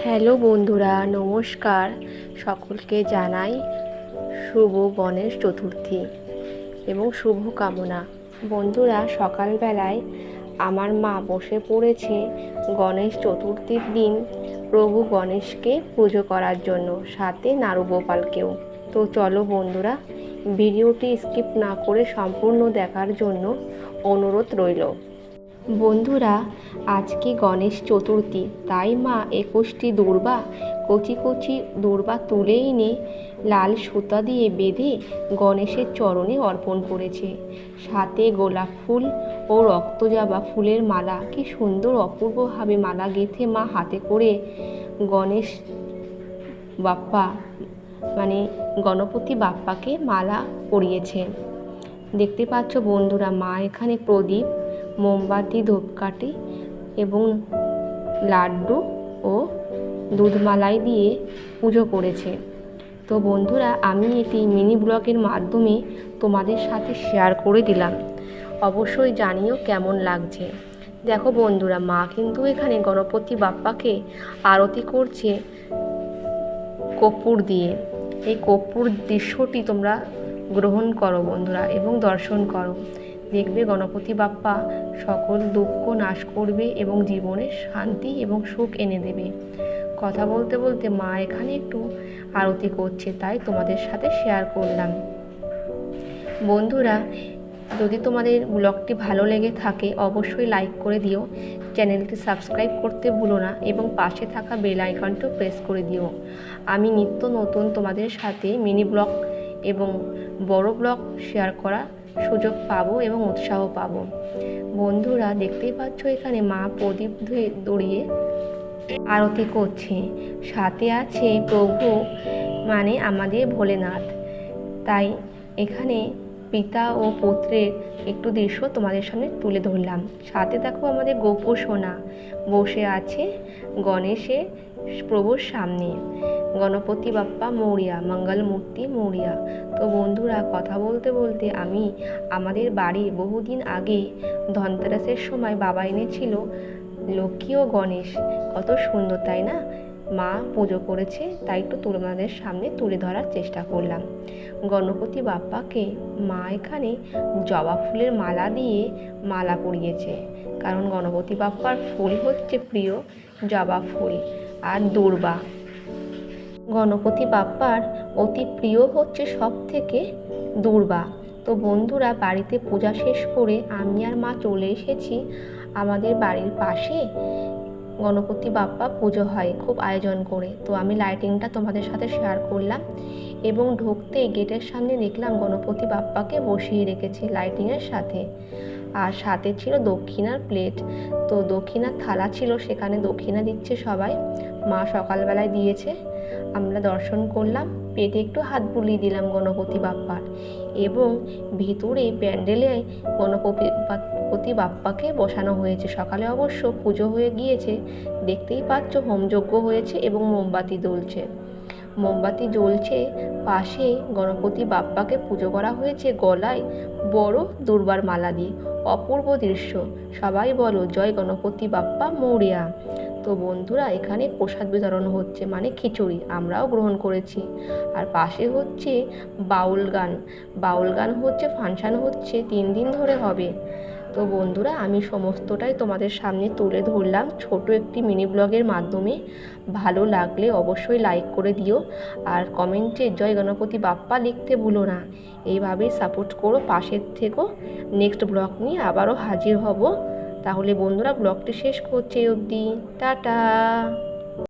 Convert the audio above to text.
Hello বন্ধুরা, নমস্কার। সকলকে জানাই শুভ গণেশ চতুর্থী এবং শুভ কামনা। বন্ধুরা, সকালবেলায় আমার মা বসে পড়েছে গণেশ চতুর্থীর দিন প্রভু গণেশকে পুজো করার জন্য, সাথে নাড়ু গোপালকেও। তো চলো বন্ধুরা, ভিডিওটি স্কিপ না করে সম্পূর্ণ দেখার জন্য অনুরোধ রইল। বন্ধুরা, আজকে গণেশ চতুর্থী, তাই মা 21টি দূর্বা কচি কচি দূর্বা তুলে এনে লাল সুতা দিয়ে বেঁধে গণেশের চরণে অর্পণ করেছে। সাথে গোলাপ ফুল ও রক্তজবা ফুলের মালা, কি সুন্দর অপূর্বভাবে মালা গেঁথে মা হাতে করে গণেশ বাপ্পা গণপতি বাপ্পাকে মালা পরিয়েছে। দেখতে পাচ্ছ বন্ধুরা, মা এখানে প্রদীপ, মোমবাতি, ধূপকাঠি এবং লাড্ডু ও দুধমালাই দিয়ে পুজো করেছে। তো বন্ধুরা, আমি এটি মিনি ব্লগের মাধ্যমে তোমাদের সাথে শেয়ার করে দিলাম। অবশ্যই জানিও কেমন লাগছে। দেখো বন্ধুরা, মা কিন্তু এখানে গণপতি বাপ্পাকে আরতি করছে কর্পূর দিয়ে। এই কর্পূর দৃশ্যটি তোমরা গ্রহণ করো বন্ধুরা এবং দর্শন করো। দেখবে গণপতি বাপ্পা সকল দুঃখ নাশ করবে এবং জীবনে শান্তি এবং সুখ এনে দেবে। কথা বলতে বলতে মা এখানে একটু আরতি করছে, তাই তোমাদের সাথে শেয়ার করলাম। বন্ধুরা, যদি তোমাদের ব্লগটি ভালো লেগে থাকে অবশ্যই লাইক করে দিও, চ্যানেলটি সাবস্ক্রাইব করতে ভুলো না এবং পাশে থাকা বেল আইকনটিও প্রেস করে দিও। আমি নিত্য নতুন তোমাদের সাথে মিনি ব্লগ এবং বড় ব্লগ শেয়ার করা সুযোগ পাবো এবং উৎসাহ পাবো। বন্ধুরা, দেখতেই পাচ্ছ এখানে মা প্রদীপ ধরিয়ে আরতি করছে, সাথে আছে প্রভু আমাদের ভোলেনাথ। তাই এখানে পিতা ও পুত্রের একটু দৃশ্য তোমাদের সামনে তুলে ধরলাম। সাথে দেখো আমাদের গোপু সোনা বসে আছে গণেশের প্রভুর সামনে। গণপতি বাপ্পা মৌরিয়া, মঙ্গলমূর্তি মৌরিয়া। তো বন্ধুরা, কথা বলতে বলতে আমি আমাদের বাড়ি বহুদিন আগে ধনতেরাসের সময় বাবা এনেছিল লক্ষ্মী ও গণেশ। কত সুন্দর তাই না? মা পুজো করেছে, তাই একটু তোমাদের সামনে তুলে ধরার চেষ্টা করলাম। গণপতি বাপ্পাকে মা এখানে জবা ফুলের মালা দিয়ে মালা পরিয়েছে, কারণ গণপতি বাপ্পার ফুল হচ্ছে প্রিয় জবা ফুল আর দূর্বা। গণপতি বাপ্পার অতি প্রিয় হচ্ছে সব থেকে দূর্বা। তো বন্ধুরা, বাড়িতে পূজা শেষ করে আমি আর মা চলে এসেছি আমাদের বাড়ির পাশে গণপতি বাপ্পা পুজো হয় খুব আয়োজন করে। তো আমি লাইটিংটা তোমাদের সাথে শেয়ার করলাম এবং ঢুকতে গেটের সামনে দেখলাম গণপতি বাপ্পাকে বসিয়ে রেখেছে লাইটিংয়ের সাথে। আর সাথে ছিল দক্ষিণার প্লেট, তো দক্ষিণার থালা ছিল, সেখানে দক্ষিণা দিচ্ছে সবাই। মা সকালবেলায় দিয়েছে, আমরা দর্শন করলাম, পেটে একটু হাত বুলিয়ে দিলাম গণপতি বাপ্পার। এবং ভিতরে প্যান্ডেলে গণপতি বাপ্পাকে বসানো হয়েছে। সকালে অবশ্য পুজো হয়ে গিয়েছে, দেখতেই পাচ্ছ হোমযজ্ঞ হয়েছে এবং মোমবাতি জ্বলছে। পাশে গণপতি বাপ্পাকে পুজো করা হয়েছে গলায় বড় দুর্বার মালা দিয়ে। অপূর্ব দৃশ্য। সবাই বলো জয় গণপতি বাপ্পা মৌরিয়া। তো বন্ধুরা, এখানে প্রসাদ বিতরণ হচ্ছে, খিচুড়ি, আমরাও গ্রহণ করেছি। আর পাশে হচ্ছে বাউল গান হচ্ছে, ফাংশন হচ্ছে, 3 দিন ধরে হবে। তো বন্ধুরা, আমি সমস্তটাই তোমাদের সামনে তুলে ধরলাম ছোট একটি মিনি ব্লগের মাধ্যমে। ভালো লাগলে অবশ্যই লাইক করে দিও আর কমেন্টে জয় গণপতি বাপ্পা লিখতে ভুলো না। এইভাবেই সাপোর্ট করো, পাশের থেকো। নেক্সট ব্লগ নিয়ে আবারও হাজির হব। তাহলে বন্ধুরা, ব্লগটি শেষ করছি অবধি। টাটা।